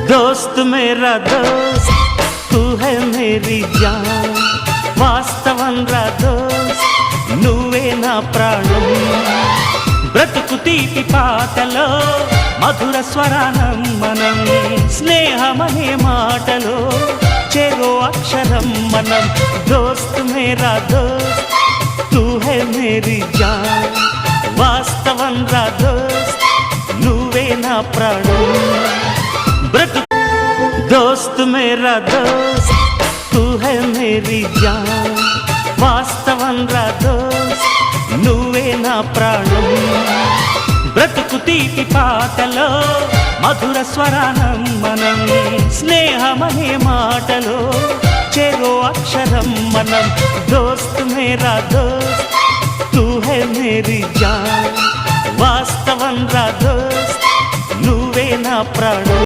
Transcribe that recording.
दोस्त मेरा दोस्त तू है मेरी जान వాస్తవం రా దోస్త్ నువ్వే నా ప్రాణం బ్రతుకు తీపి పాటలో మధుర స్వరానం మనం స్నేహమనే మాటలో చెరో అక్షరం మనం దోస్త్ మేరా దోస్త్ తూ హై మేరీ జాన్ వాస్తవం రా దోస్త్ నువ్వే నా ప్రాణం బ్రతుకు दोस्त मेरा दोस्त तू है मेरी जान వాస్తవం రా దోస్త్ నువ్వే నా ప్రాణం బ్రతుకు తీపి పాటలో మధుర స్వరానం మనం స్నేహమనే మాటలో చెరో అక్షరం మనం దోస్త్ మేరా దోస్త్ తూ హై మేరీ జాన్ వాస్తవం రా దోస్త్ నువ్వే నా ప్రాణం